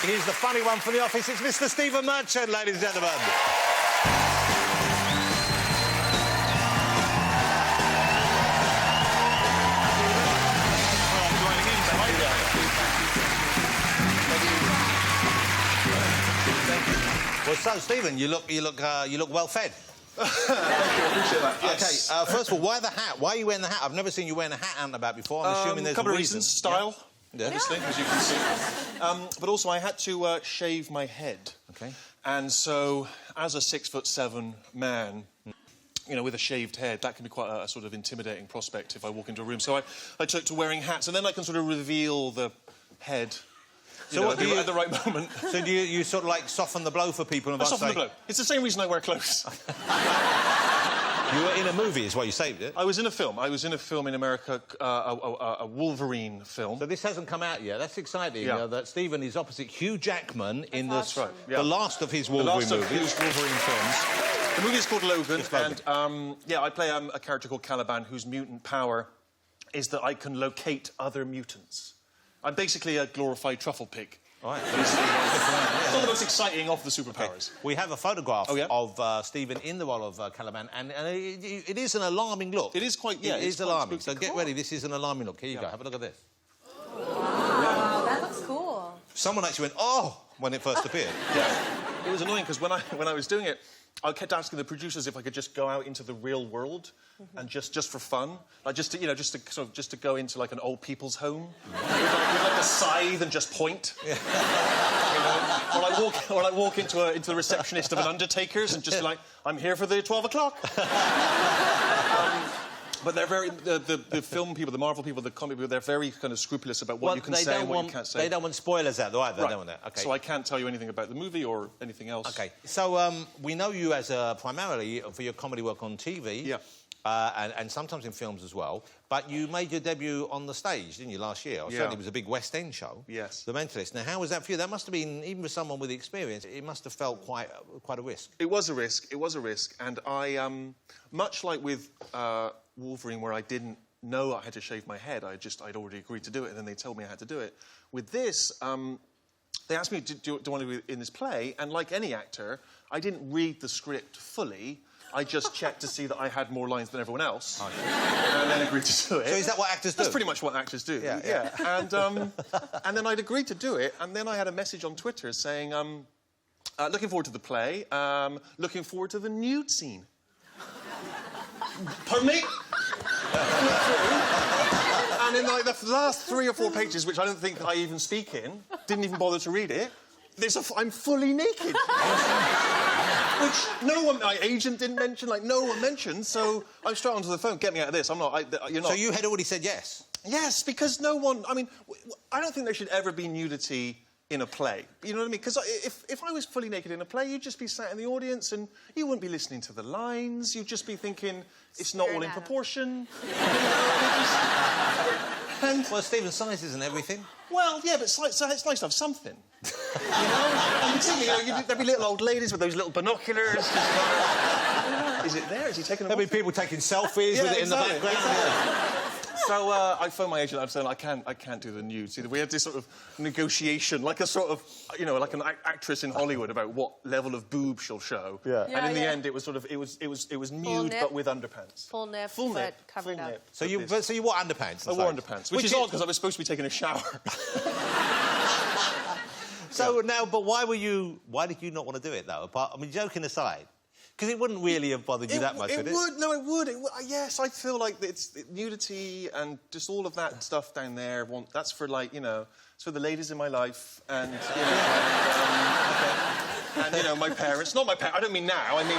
Here's the funny one from The Office. It's Mr. Stephen Merchant, ladies and gentlemen. Well, so Stephen, you look well fed. Thank you, I appreciate that. Yes. Okay, first of all, why the hat? Why are you wearing the hat? I've never seen you wearing a hat out and about before. I'm assuming there's a couple a of reason. reasons. Style, yeah. obviously, as you can see. But also, I had to shave my head. Okay. And so, as a 6'7" man, you know, with a shaved head, that can be quite a sort of intimidating prospect if I walk into a room. So I took to wearing hats, and then I can sort of reveal the head. So what do you, at the right moment. So do you sort of like soften the blow for people? And I soften the blow. It's the same reason I wear clothes. You were in a movie, is why you saved it. I was in a film. I was in a film in America, a Wolverine film. So this hasn't come out yet. That's exciting. Yeah. That Stephen is opposite Hugh Jackman in That's the last of his Wolverine movies. The last of his Wolverine films. The movie is called Logan, and yeah, I play a character called Caliban whose mutant power is that I can locate other mutants. I'm basically a glorified truffle pig. Right. It's not the most exciting of the superpowers. Okay. We have a photograph of Stephen in the role of Caliban, and it is an alarming look. It is quite, yeah. It is alarming. So get ready, this is an alarming look. Here you go, have a look at this. Wow, that looks cool. Someone actually went, oh, when it first appeared. Yeah. It was annoying, because when I was doing it, I kept asking the producers if I could just go out into the real world and just for fun, like just to go into like an old people's home with like a scythe and just point. Yeah. You know? Or I walk into the receptionist of an undertaker's and just be like, I'm here for the 12 o'clock. But they're very the film people, the Marvel people, the comic people. They're very kind of scrupulous about what you can say and what you can't say. They don't want spoilers out, though, either. They don't want that. Okay. So I can't tell you anything about the movie or anything else. Okay. So we know you as primarily for your comedy work on TV. Yeah. And sometimes in films as well. But you made your debut on the stage, didn't you, last year? Or certainly it was a big West End show. Yes. The Mentalist. Now, how was that for you? That must have been, even for someone with experience, it must have felt quite a risk. It was a risk. It was a risk. And I, much like with Wolverine, where I didn't know I had to shave my head, I'd already agreed to do it, and then they told me I had to do it. With this, they asked me, do I want to be in this play? And like any actor, I didn't read the script fully. I just checked to see that I had more lines than everyone else, and then agreed to do it. So is that what actors do? That's pretty much what actors do. Yeah. And then I'd agreed to do it, and then I had a message on Twitter saying, looking forward to the play, looking forward to the nude scene. Pardon me? And in like the last 3 or 4 pages, which I don't think I even speak in, didn't even bother to read it, I'm fully naked. Which no one, my agent didn't mention, like no one mentioned, so I'm straight onto the phone, get me out of this, I'm not, you're not. So you had already said yes? Yes, because no one, I mean, I don't think there should ever be nudity in a play. You know what I mean? Because if I was fully naked in a play, you'd just be sat in the audience and you wouldn't be listening to the lines, you'd just be thinking, it's not all in proportion. Well, Stephen's size isn't everything. Well, yeah, but it's nice to have something. You know? And particularly, there'd be little old ladies with those little binoculars. Just like, is it there? Is he taking a... There'll be people taking selfies with it in the background. Exactly. So I phoned my agent. I'm saying I can't do the nude. See, we had this sort of negotiation, like a sort of, you know, like an actress in Hollywood about what level of boob she'll show. Yeah. And in the end, it was sort of it was nude but with underpants. Full nip, covered up. So you wore underpants. I wore underpants, which is odd because I was supposed to be taking a shower. So now, but why did you not want to do it though? I mean, joking aside. Because it wouldn't really have bothered you that much, would it? No, it would. Yes, I feel like it's nudity and just all of that stuff down there. That's for, like, you know, it's for the ladies in my life and, you know, and you know, my parents. Not my parents. I don't mean now. I mean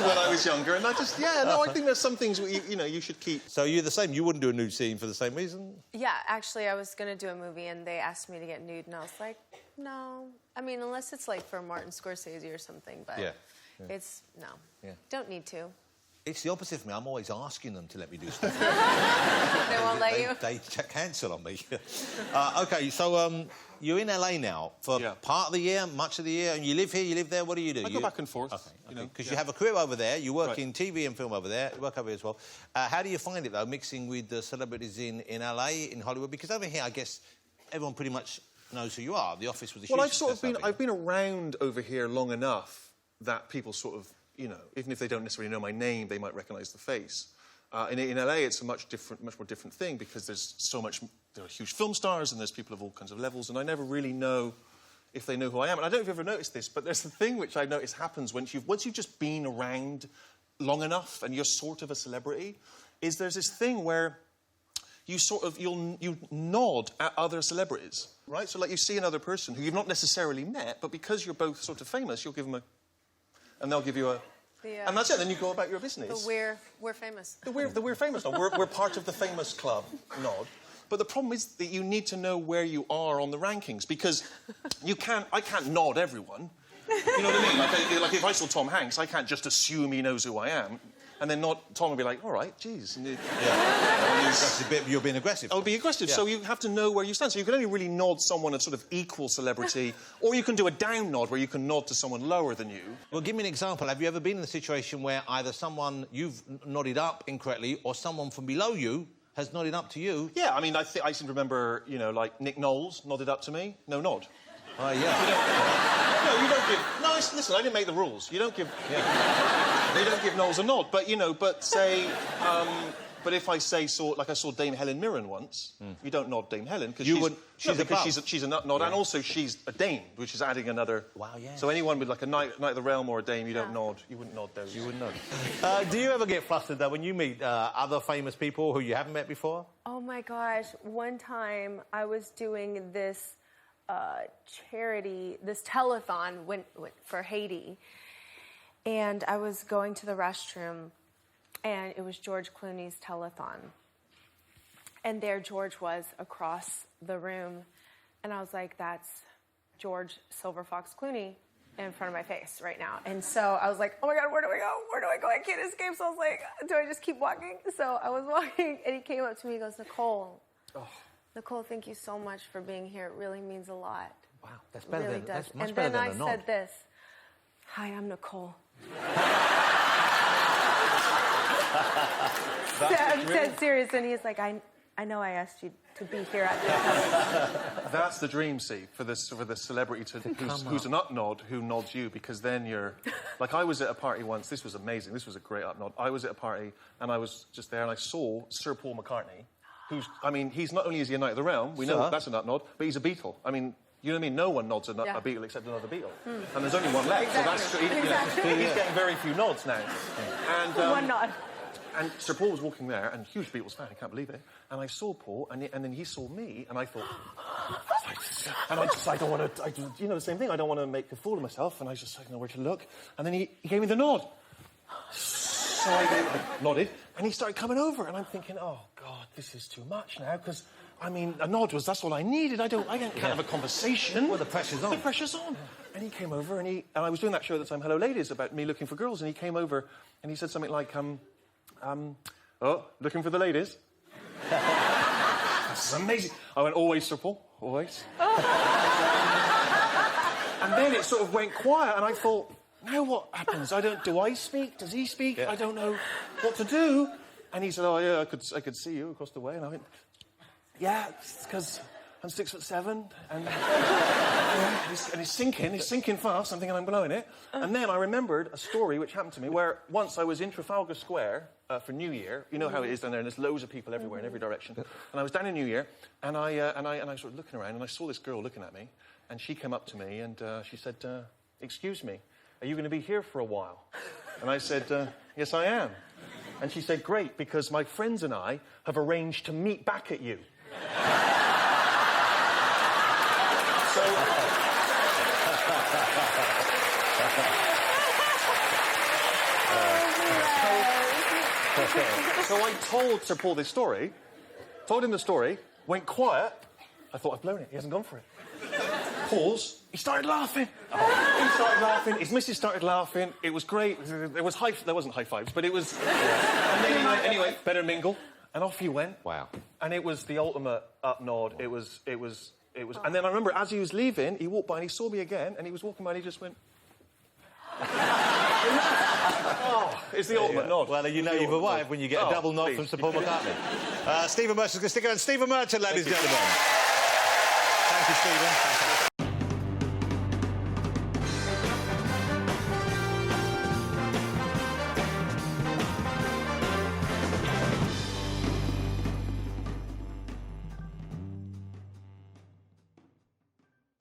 when I was younger. And I just, I think there's some things, you know, you should keep. So you're the same? You wouldn't do a nude scene for the same reason? Yeah, actually, I was going to do a movie and they asked me to get nude and I was like, no. I mean, unless it's like for Martin Scorsese or something, but it's, no. Yeah. Don't need to. It's the opposite for me. I'm always asking them to let me do stuff. They won't let you? They cancel on me. OK, so you're in LA now for part of the year, much of the year, and you live here, you live there. What do you do? I go back and forth. Okay, because you have a career over there. You work in TV and film over there. You work over here as well. How do you find it, though, mixing with the celebrities in LA, in Hollywood? Because over here, I guess, everyone pretty much knows who you are. The Office was a huge Well, I've been around over here long enough that people sort of, you know, even if they don't necessarily know my name, they might recognise the face. In LA, it's a much more different thing because there are huge film stars and there's people of all kinds of levels, and I never really know if they know who I am. And I don't know if you've ever noticed this, but there's the thing which I notice happens once you've just been around long enough and you're sort of a celebrity, is there's this thing where you you nod at other celebrities, right? So like you see another person who you've not necessarily met, but because you're both sort of famous, you'll give them and they'll give you a. And that's it. Then you go about your business. The we're famous. The we're famous nod. We're part of the famous club nod. But the problem is that you need to know where you are on the rankings because I can't nod everyone. You know what I mean? Like if I saw Tom Hanks, I can't just assume he knows who I am. And then Tom will be like, all right, geez. That's a bit, you're being aggressive. I would be aggressive, so you have to know where you stand. So you can only really nod someone of sort of equal celebrity, or you can do a down nod where you can nod to someone lower than you. Well, give me an example. Have you ever been in a situation where either someone you've nodded up incorrectly or someone from below you has nodded up to you? Yeah, I mean, I seem to remember, you know, like Nick Knowles nodded up to me. No nod. Yeah. You don't give... No, listen, I didn't make the rules. You don't give... Yeah. They don't give Knowles a nod, but, you know, but say... but if I say, like I saw Dame Helen Mirren once, you don't nod Dame Helen, because she's a nod, and also she's a dame, which is adding another... Wow, yeah. So anyone with, like, a Knight of the Realm or a dame, you don't nod. You wouldn't nod those. You wouldn't nod. Do you ever get flustered, though, when you meet other famous people who you haven't met before? Oh, my gosh. One time I was doing this... charity, this telethon for Haiti, and I was going to the restroom, and it was George Clooney's telethon, and there George was across the room, and I was like, that's George Silver Fox Clooney in front of my face right now. And so I was like, oh my God, where do I go? Where do I go? I can't escape. So I was like, do I just keep walking? So I was walking, and he came up to me, he goes, Nicole. Oh. Nicole, thank you so much for being here. It really means a lot. Wow, that's better really than that's much and better then than a nod. I said this. Hi, I'm Nicole. I'm dead serious, and he's like, I know I asked you to be here at this. That's the dream, see, for the celebrity who's an up nod who nods you, because then you're... Like, I was at a party once. This was amazing. This was a great up nod. I was at a party, and I was just there, and I saw Sir Paul McCartney, who's... I mean, he's not only is he a Knight of the Realm, we know that's an up nod, but he's a Beatle. I mean... You know what I mean? No one nods a Beatle except another Beatle. And there's only one left. Exactly. So that's... He's getting very few nods now. And, one nod. And Sir Paul was walking there, and huge Beatles fan, I can't believe it. And I saw Paul, and then he saw me, and I thought... I don't want to... You know, the same thing. I don't want to make a fool of myself, and I just didn't know where to look. And then he gave me the nod. So I nodded, and he started coming over, and I'm thinking, oh, God, this is too much now, because... I mean, a nod that's all I needed. I can't have a conversation. Well, the pressure's on. The pressure's on. And he came over, and I was doing that show at the time, Hello Ladies, about me looking for girls, and he came over, and he said something like, oh, looking for the ladies? This is amazing. I went, always, Sir Paul, always. And then it sort of went quiet, and I thought, now what happens? Do I speak? Does he speak? Yeah. I don't know what to do. And he said, oh, yeah, I could see you across the way, and I went... Yeah, it's because I'm 6'7", and he's sinking fast. I'm thinking I'm blowing it. And then I remembered a story which happened to me where once I was in Trafalgar Square for New Year. You know how it is down there, and there's loads of people everywhere in every direction. And I was down in New Year, and I was sort of looking around, and I saw this girl looking at me, and she came up to me, and she said, "Excuse me, are you going to be here for a while?" And I said, "Yes, I am." And she said, "Great, because my friends and I have arranged to meet back at you." So I told Sir Paul this story, told him the story, went quiet. I thought, I've blown it. He hasn't gone for it. Pause. He started laughing. He started laughing. His missus started laughing. It was great. There wasn't high fives, but it was... And then he went, anyway, better mingle. And off he went. Wow. And it was the ultimate up nod. It was. And then I remember as he was leaving, he walked by and he saw me again, and he was walking by and he just went... Oh, it's the ultimate nod. Well, you know you've arrived when you get a double nod from Sir Paul McCartney. Stephen Merchant's going to stick around. Stephen Merchant, ladies and gentlemen. Thank you, Stephen.